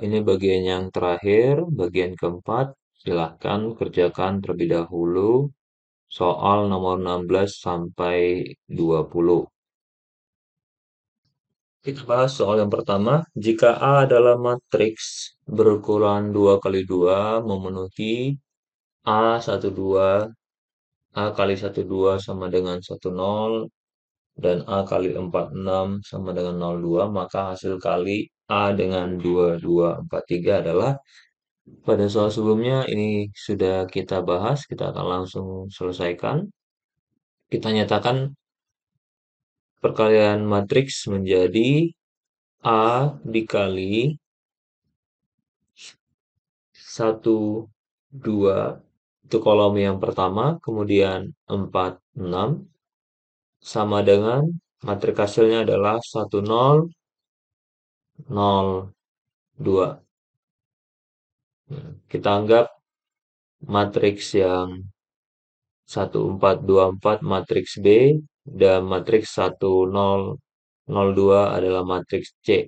Ini bagian yang terakhir, bagian keempat. Silahkan kerjakan terlebih dahulu soal nomor 16 sampai 20. Kita bahas soal yang pertama. Jika A adalah matriks berukuran 2 kali 2 memenuhi A12, A kali 12 sama dengan 10, dan A kali 46 sama dengan 02, maka hasil kali A dengan 2243 adalah. Pada soal sebelumnya ini sudah kita bahas, kita akan langsung selesaikan. Kita nyatakan perkalian matriks menjadi A dikali 1, 2, itu kolom yang pertama, kemudian 4, 6, sama dengan matriks hasilnya adalah 1, 0, 0, 2. Kita anggap matriks yang 1, 4, 2, 4 matriks B dan matriks 1, 0, 0, 2 adalah matriks C.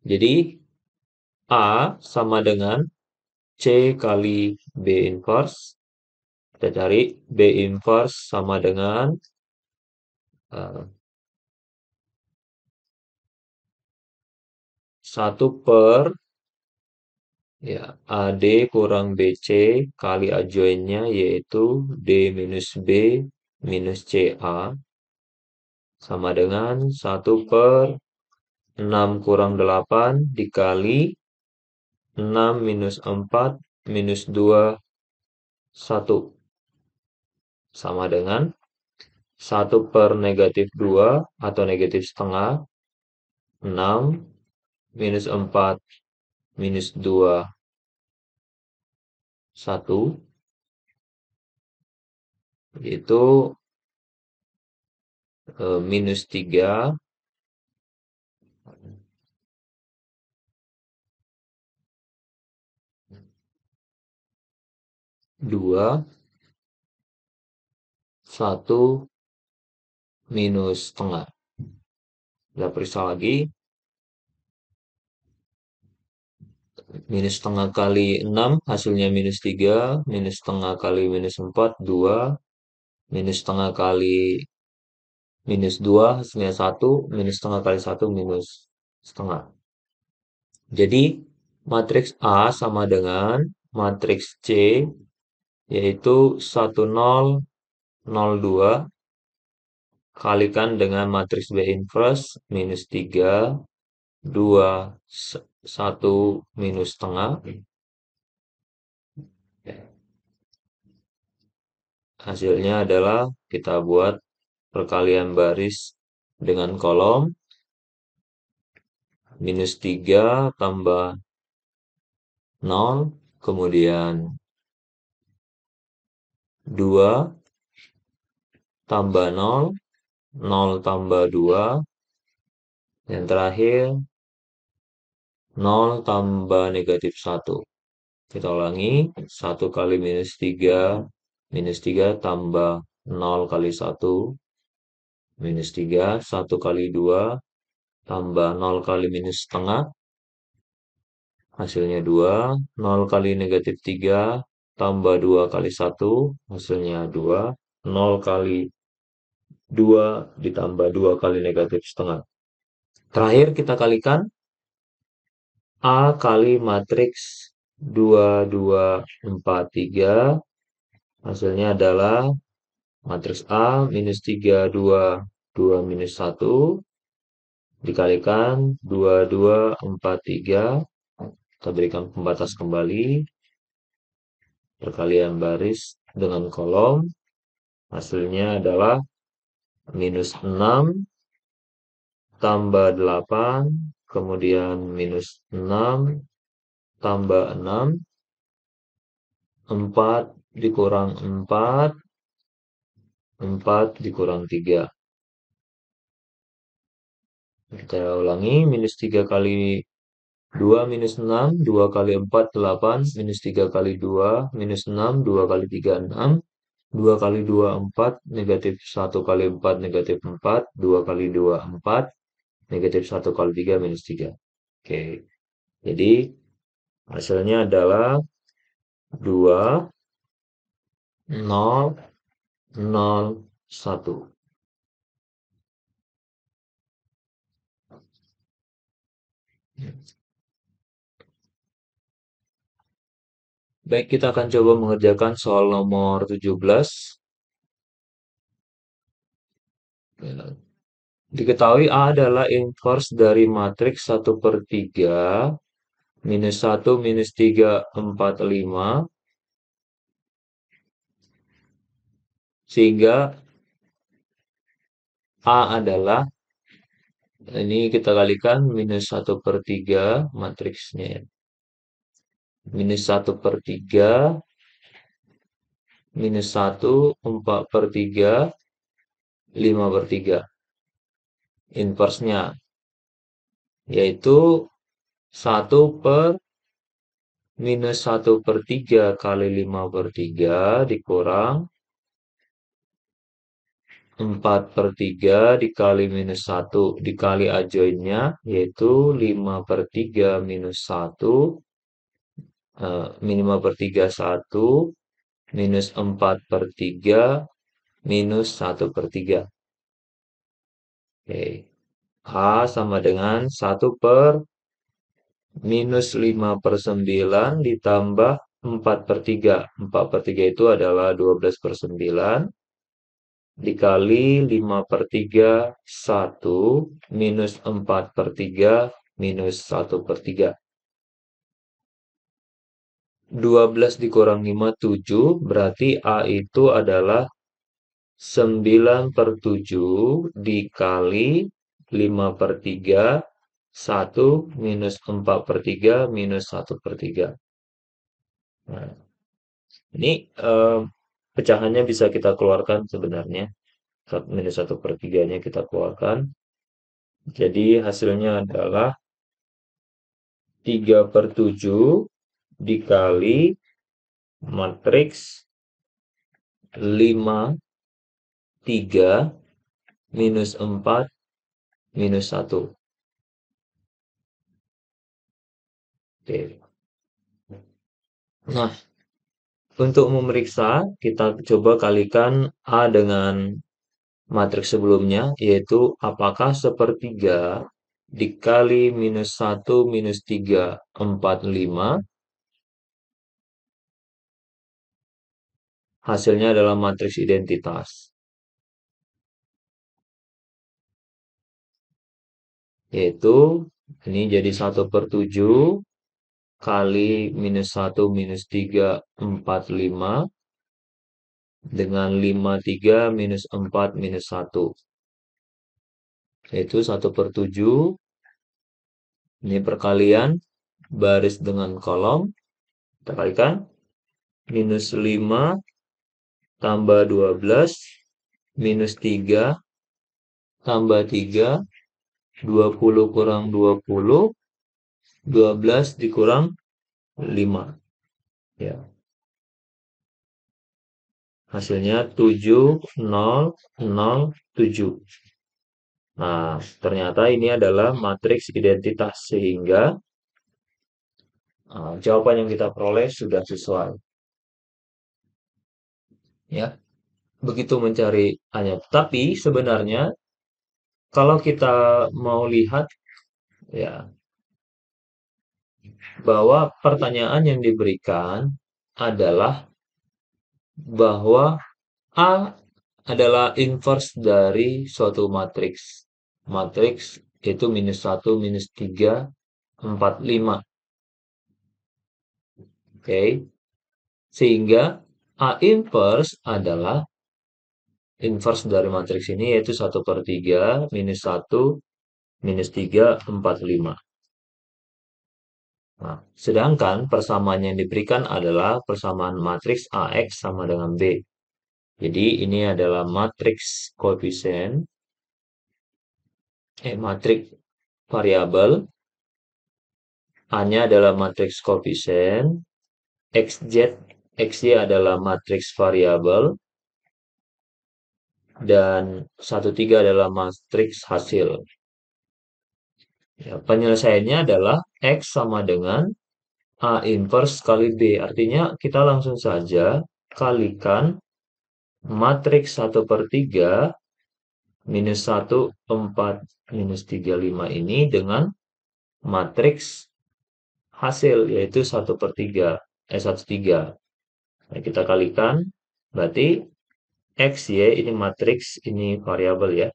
Jadi A sama dengan C kali B inverse. Kita cari B inverse sama dengan 1 per ya AD kurang BC kali adjoinnya yaitu D minus B minus CA sama dengan 1 per 6 kurang 8 dikali 6 minus 4 minus 2, 1. Sama dengan 1 per negatif 2 atau negatif setengah, 6 minus 4 minus 2, 1. Itu minus 3, 2, 1, minus setengah. Kita periksa lagi. Minus setengah kali 6 hasilnya minus 3. Minus setengah kali minus 4, 2. Minus setengah kali minus 2 hasilnya 1. Minus setengah kali 1 minus setengah. Jadi matriks A sama dengan matriks C yaitu 1, 0, 0, 2 kalikan dengan matriks B inverse minus 3, 2, 1 minus setengah. Hasilnya adalah kita buat perkalian baris dengan kolom. Minus 3 tambah 0, kemudian 2 tambah 0, 0 tambah 2, yang terakhir 0 tambah negatif 1. Kita ulangi, 1 kali minus 3 tambah 0 kali 1, minus 3, 1 kali 2, tambah 0 kali minus setengah, hasilnya 2, 0 kali negatif 3, tambah 2 kali 1, hasilnya 2, 0 kali 2 ditambah 2 kali negatif setengah. Terakhir kita kalikan A kali matriks 2, 2, 4, 3, hasilnya adalah matriks A minus 3, 2, 2 minus 1, dikalikan 2, 2, 4, 3, kita berikan pembatas kembali, perkalian baris dengan kolom, hasilnya adalah minus 6 tambah 8, kemudian minus 6 tambah 6, 4 dikurang 4, 4 dikurang 3. Kita ulangi, minus 3 kali 2 minus 6, 2 kali 4, 8, minus 3 kali 2, minus 6, 2 kali 3, 6, 2 kali 2, 4, negatif 1 kali 4, negatif 4, 2 kali 2, 4, negatif 1 kali 3, minus 3. Oke, jadi hasilnya adalah 2, 0, 0, 1. Baik, kita akan coba mengerjakan soal nomor 17. Ya, diketahui A adalah inverse dari matriks 1/3, minus 1, minus 3, 4, 5, sehingga A adalah, ini kita kalikan minus 1/3 matriksnya ya. Minus 1/3, minus 1, 4/3, 5/3. Inversenya, yaitu 1/-1/3 kali 5/3 dikurang 4/3 dikali minus 1 dikali adjoinnya, yaitu 5/3 minus 1, min 5/3 1, minus 4/3 minus 1/3. Oke. A sama dengan 1/-5/9 ditambah 4/3. 4/3 itu adalah 12/9 dikali 5/3 1 minus 4/3 minus 1/3. 12 dikurang 5, 7. Berarti A itu adalah 9/7 dikali 5/3 1 minus 4/3 minus 1/3. Nah, ini pecahannya bisa kita keluarkan sebenarnya. Minus 1/3-nya kita keluarkan. Jadi hasilnya adalah 3/7 dikali matriks 5, 3, minus 4, minus 1. Oke. Nah, untuk memeriksa, kita coba kalikan A dengan matriks sebelumnya, yaitu apakah sepertiga dikali minus 1, minus 3, 4, 5, hasilnya adalah matriks identitas. Yaitu, ini jadi 1/7 kali minus 1, minus 3, 4, 5, dengan 5, 3, minus 4, minus 1. Yaitu 1/7. Ini perkalian baris dengan kolom. Kita kalikan. Minus 5 tambah 12 minus 3 tambah 3, 20 kurang 20, 12 dikurang 5. Ya. Hasilnya 7,0,0,7. Nah, ternyata ini adalah matriks identitas sehingga jawaban yang kita peroleh sudah sesuai. Ya, begitu mencari hanya. Tapi sebenarnya kalau kita mau lihat ya bahwa pertanyaan yang diberikan adalah bahwa A adalah inverse dari suatu matriks. Matriks itu minus 1, minus 3, 4, 5. Oke. Sehingga A inverse adalah inverse dari matriks ini yaitu 1/3, minus 1, minus 3, 4, 5. Nah, sedangkan persamaan yang diberikan adalah persamaan matriks AX sama dengan B. Jadi ini adalah matriks koefisien, matriks variabel. A-nya adalah matriks koefisien, XZ, XY adalah matriks variabel, dan 1, 3 adalah matriks hasil. Ya, penyelesaiannya adalah X sama dengan A inverse kali B. Artinya kita langsung saja kalikan matriks 1/3 minus 1, 4, minus 3, 5 ini dengan matriks hasil, yaitu 1/3, 1/3. Nah, kita kalikan, berarti X, Y, ini matriks, ini variabel ya.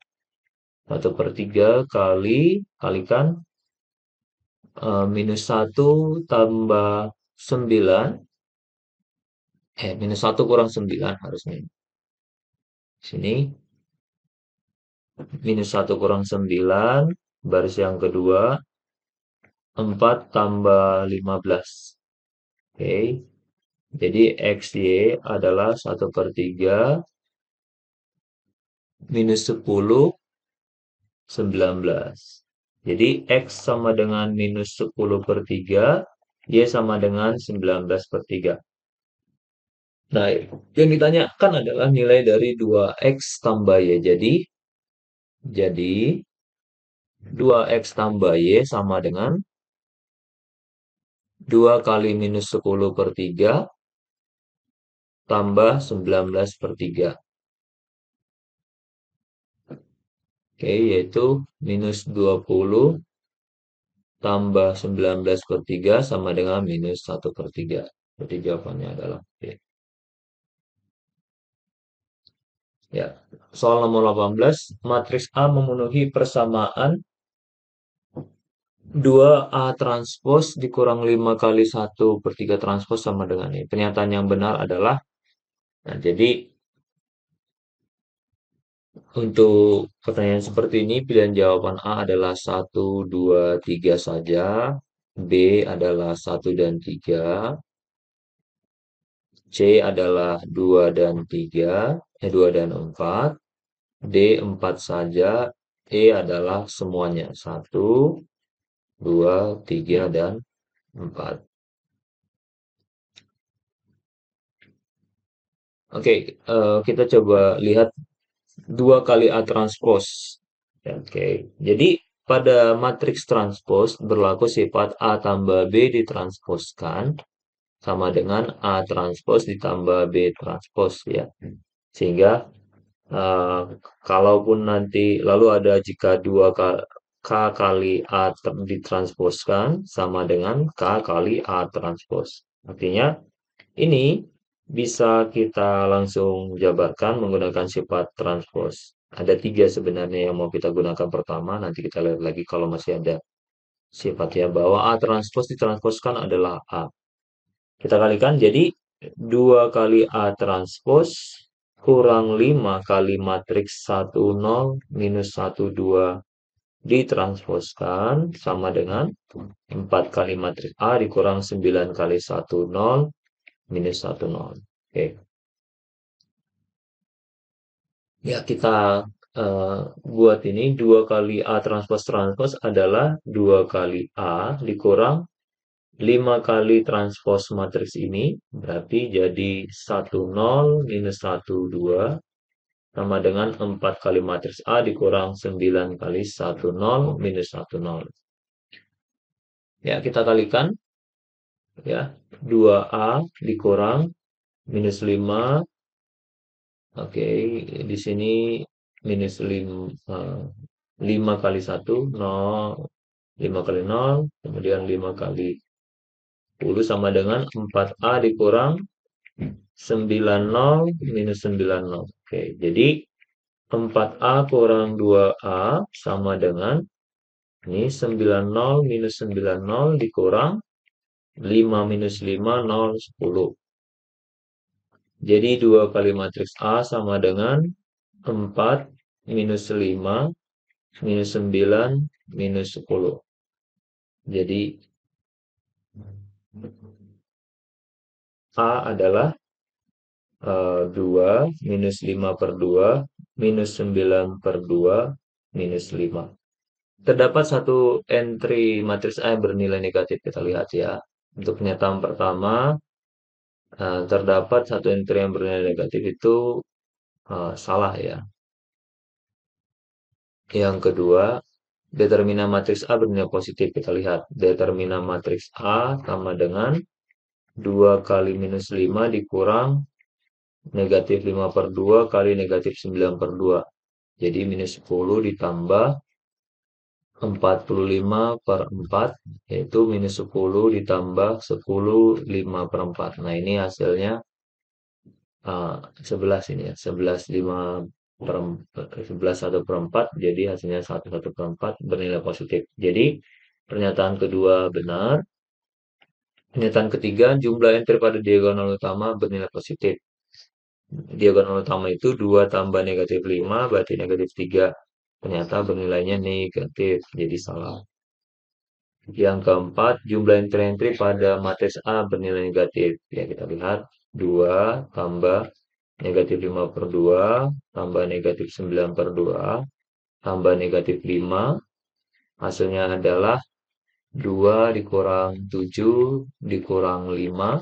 1/3 kalikan minus 1 tambah 9, minus 1 kurang 9 harusnya. Sini, minus 1 kurang 9, baris yang kedua, 4 tambah 15. Oke, jadi XY adalah 1/3 minus 10, 19. Jadi X sama dengan minus 10/3, Y sama dengan 19/3. Nah, yang ditanyakan adalah nilai dari 2X tambah Y. Jadi 2X tambah Y sama dengan 2 kali minus 10/3 tambah 19/3. Oke, yaitu minus 20 tambah 19/3 sama dengan minus 1/3. Jadi jawabannya adalah B. Ya, soal nomor 18, matriks A memenuhi persamaan 2A transpos dikurang 5 kali 1/3 transpos sama dengan ini. Pernyataan yang benar adalah, nah jadi untuk pertanyaan seperti ini, pilihan jawaban A adalah 1, 2, 3 saja. B adalah 1 dan 3. C adalah 2 dan 3. 2 dan 4. D 4 saja. E adalah semuanya. 1, 2, 3, dan 4. Oke, kita coba lihat 2 kali A transpos. Oke, jadi pada matriks transpos berlaku sifat A tambah B ditransposkan sama dengan A transpos ditambah B transpos ya. Sehingga eh, kalaupun nanti lalu ada jika 2 K kali A ditransposkan sama dengan K kali A transpos. Artinya ini bisa kita langsung jabarkan menggunakan sifat transpos. Ada 3 sebenarnya yang mau kita gunakan pertama, nanti kita lihat lagi kalau masih ada sifatnya bahwa A transpos ditransposkan adalah A. Kita kalikan jadi 2 kali A transpos kurang 5 kali matriks 1, 0 minus 1, 2 ditransposkan sama dengan 4 kali matriks A dikurang 9 kali 1, 0 minus 1, 0. Oke. Ya, kita buat ini 2 kali A transpos transpos adalah 2 kali A dikurang 5 kali transpos matriks ini, berarti jadi 1, 0 minus 1, 2, sama dengan 4 kali matriks A dikurang 9 kali 1, 0 minus 1, 0. Ya, kita kalikan. Ya, 2A dikurang minus 5. Oke, di sini minus 5, 5 kali 1, 0, 5 kali 0, kemudian 5 kali 10 sama dengan 4A dikurang 90 minus 90. Oke, jadi 4A kurang 2A sama dengan ini 90 minus 90 dikurang 5 minus 5, 0, 10. Jadi 2 kali matriks A sama dengan 4 minus 5 minus 9 minus 10. Jadi A adalah 2 minus 5 per 2 minus 9 per 2 minus 5. Terdapat satu entry matriks A yang bernilai negatif. Kita lihat ya. Untuk pernyataan pertama, terdapat satu entry yang bernilai negatif itu salah ya. Yang kedua, Determinan matriks A bernilai positif. Kita lihat. Determinan matriks A sama dengan 2 kali minus 5 dikurang negatif 5 per 2 kali negatif 9 per 2. Jadi minus 10 ditambah 45 per 4, yaitu minus 10 ditambah 10, 5 per 4. Nah, ini hasilnya 11 ini ya, 11, 5 per 11 1 per 4, jadi hasilnya 1 1 per 4 bernilai positif. Jadi, pernyataan kedua benar. Pernyataan ketiga, jumlah entry pada diagonal utama bernilai positif. Diagonal utama itu 2 tambah negatif 5, berarti negatif 3. Ternyata bernilainya negatif, jadi salah. Yang keempat, jumlah entry-entry pada matriks A bernilai negatif. Ya, kita lihat 2 tambah negatif 5 per 2, tambah negatif 9 per 2, tambah negatif 5. Hasilnya adalah 2 dikurang 7 dikurang 5.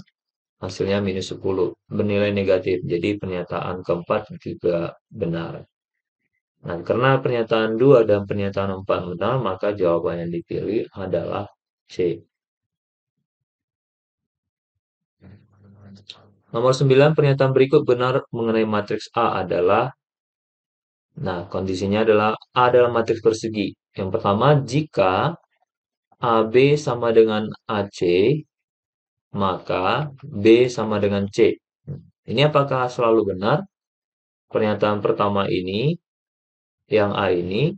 Hasilnya minus 10. Bernilai negatif. Jadi pernyataan keempat juga benar. Nah, karena pernyataan 2 dan pernyataan 4 benar, maka jawaban yang dipilih adalah C. Nomor 9, pernyataan berikut benar mengenai matriks A adalah, nah, kondisinya adalah A adalah matriks persegi. Yang pertama, jika AB sama dengan AC, maka B sama dengan C. Ini apakah selalu benar? Pernyataan pertama ini, yang A ini,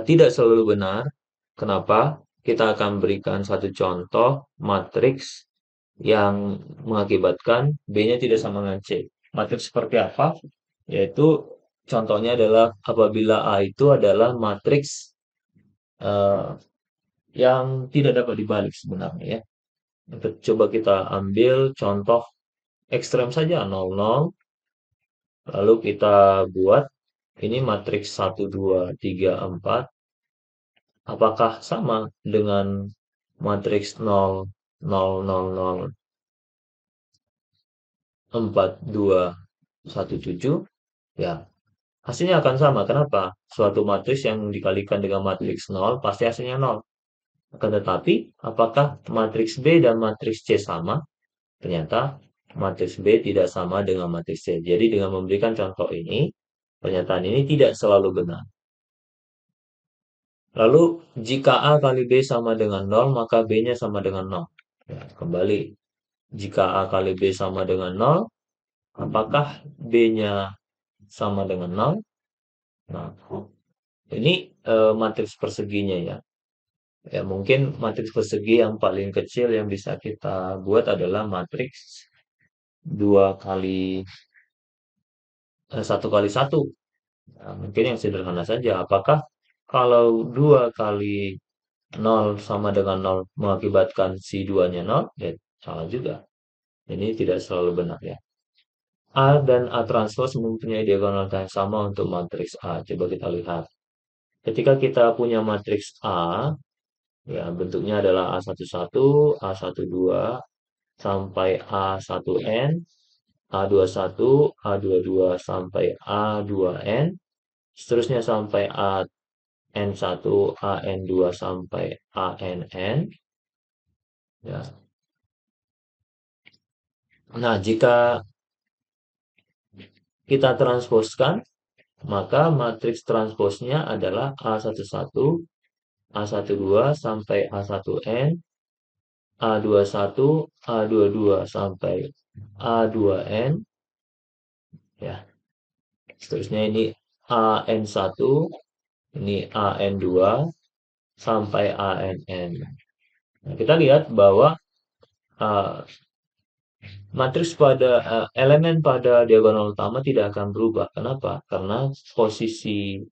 tidak selalu benar. Kenapa? Kita akan berikan satu contoh matriks yang mengakibatkan B-nya tidak sama dengan C. Matriks seperti apa? Yaitu contohnya adalah apabila A itu adalah matriks eh, yang tidak dapat dibalik sebenarnya ya. Coba kita ambil contoh ekstrem saja 0, 0. Lalu kita buat ini matriks 1, 2, 3, 4. Apakah sama dengan matriks 0, 0, 0, 0, 4, 2, 1, 7? Ya, hasilnya akan sama. Kenapa? Suatu matriks yang dikalikan dengan matriks 0 pasti hasilnya 0. Akan tetapi, apakah matriks B dan matriks C sama? Ternyata matriks B tidak sama dengan matriks C. Jadi dengan memberikan contoh ini, pernyataan ini tidak selalu benar. Lalu, jika A kali B sama dengan 0, maka B-nya sama dengan 0. Ya, kembali, jika A kali B sama dengan 0, apakah B-nya sama dengan 0? Nah, ini matriks perseginya ya. Ya, mungkin matriks persegi yang paling kecil yang bisa kita buat adalah matriks 2 kali 1 kali 1. Nah, mungkin yang sederhana saja. Apakah kalau 2 kali 0 sama dengan 0 mengakibatkan si 2-nya 0? Ya, salah juga. Ini tidak selalu benar ya. A dan A transpose mempunyai diagonal yang sama untuk matriks A. Coba kita lihat. Ketika kita punya matriks A, ya bentuknya adalah A11, A12, sampai A1N, A21, A22 sampai A2N, seterusnya sampai AN1, AN2 sampai ANN. Ya. Nah, jika kita transposkan, maka matriks transposnya adalah A11, A12 sampai A1N, A21, A22 sampai A2N. Ya. Seterusnya ini AN1, ini AN2 sampai ANN. Nah, kita lihat bahwa uh, matriks pada elemen pada diagonal utama tidak akan berubah. Kenapa? Karena posisi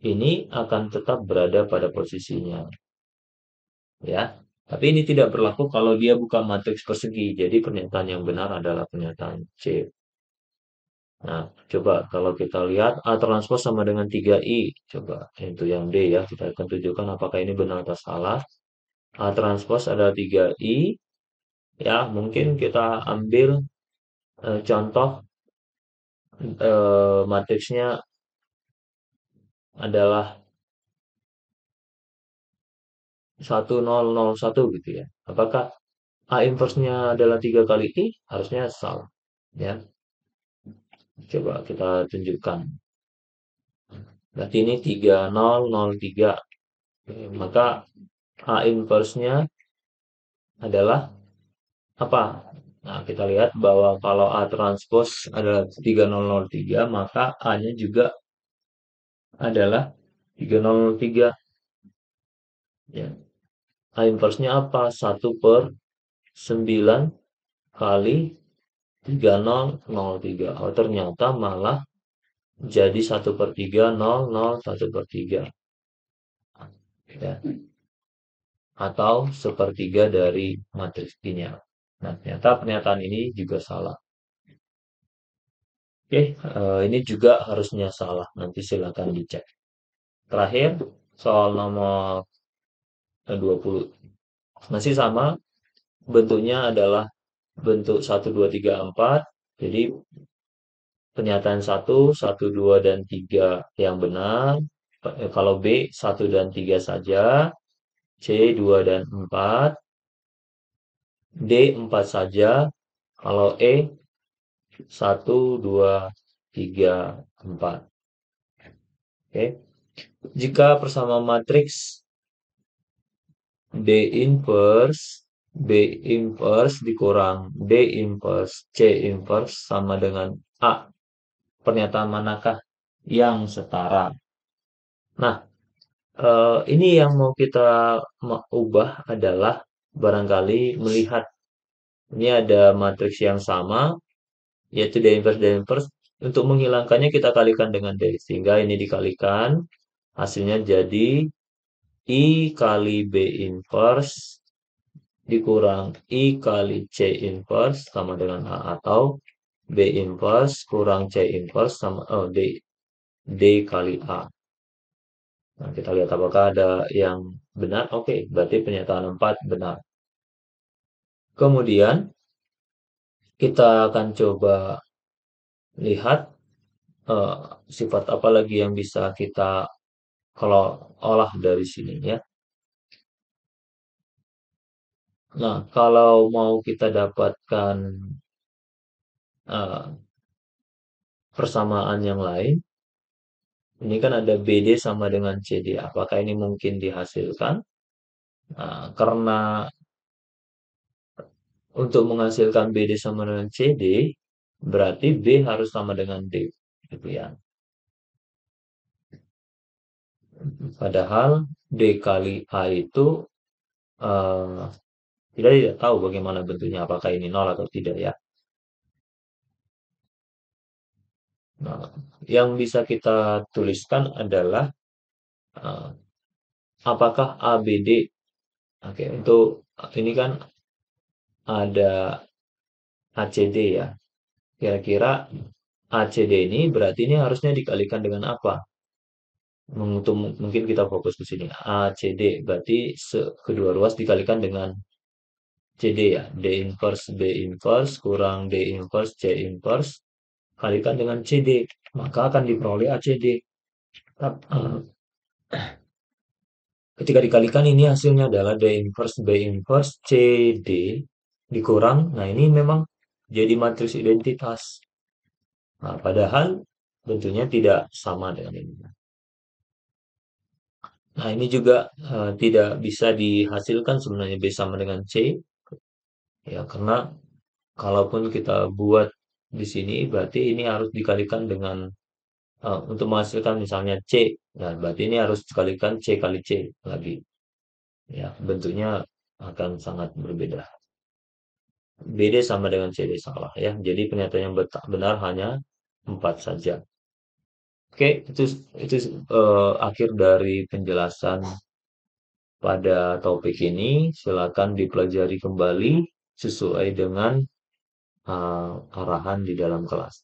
ini akan tetap berada pada posisinya. Ya. Tapi ini tidak berlaku kalau dia bukan matriks persegi. Jadi pernyataan yang benar adalah pernyataan C. Nah, coba kalau kita lihat A transpose sama dengan 3I. Coba itu yang D ya. Kita akan tunjukkan apakah ini benar atau salah. A transpose adalah 3I. Ya, mungkin kita ambil contoh matriksnya adalah 1001 gitu ya. Apakah A inverse-nya adalah 3 kali I? Harusnya salah. Ya, coba kita tunjukkan. Berarti ini 3003. Oke, maka A inverse-nya adalah apa? Nah, kita lihat bahwa kalau A transpose adalah 3003, maka A-nya juga adalah 3003. Ya. A inverse-nya apa? 1/9 kali 3003. Oh, ternyata malah jadi 1/3 ya, atau sepertiga dari matriks linear. Nah, ternyata pernyataan ini juga salah. Oke, ini juga harusnya salah. Nanti silakan dicek. Terakhir, soal nomor 20. Masih sama, bentuknya adalah bentuk 1, 2, 3, 4. Jadi pernyataan 1, 1, 2, dan 3 yang benar. Kalau B, 1 dan 3 saja. C, 2 dan 4. D, 4 saja. Kalau E, 1, 2, 3, 4. Oke. Jika persamaan matriks D inverse, B inverse dikurang D inverse, C inverse sama dengan A. Pernyataan manakah yang setara? Nah, ini yang mau kita ubah adalah barangkali melihat ini ada matriks yang sama, yaitu D inverse D inverse. Untuk menghilangkannya kita kalikan dengan D, sehingga ini dikalikan, hasilnya jadi I kali B inverse dikurang I kali C inverse sama dengan A, atau B inverse kurang C inverse sama D kali A. Nah, kita lihat apakah ada yang benar. Oke, berarti pernyataan 4 benar. Kemudian kita akan coba lihat eh, sifat apa lagi yang bisa kita kalau olah dari sini ya. Nah, kalau mau kita dapatkan eh, persamaan yang lain, ini kan ada BD sama dengan CD. Apakah ini mungkin dihasilkan? Nah, karena untuk menghasilkan BD sama dengan CD, berarti B harus sama dengan D. Gitu ya. Padahal D kali A itu eh, kita tidak tahu bagaimana bentuknya, apakah ini nol atau tidak ya. Nah, yang bisa kita tuliskan adalah eh, apakah ABD. Oke, untuk ini kan ada ACD ya. Kira-kira ACD ini berarti ini harusnya dikalikan dengan apa? Untuk mungkin kita fokus ke sini. ACD berarti kedua ruas dikalikan dengan CD ya. D inverse B inverse kurang D inverse C inverse kalikan dengan CD. Maka akan diperoleh ACD. Ketika dikalikan ini hasilnya adalah D inverse B inverse CD dikurang. Nah, ini memang jadi matriks identitas. Nah, padahal bentuknya tidak sama dengan ini. Nah, ini juga tidak bisa dihasilkan sebenarnya B sama dengan C, ya karena kalaupun kita buat di sini, berarti ini harus dikalikan dengan untuk menghasilkan misalnya C, nah berarti ini harus dikalikan C kali C lagi, ya bentuknya akan sangat berbeda. BD sama dengan CD salah ya, jadi pernyataan yang benar hanya 4 saja. Oke, itu akhir dari penjelasan pada topik ini. Silakan dipelajari kembali sesuai dengan arahan di dalam kelas.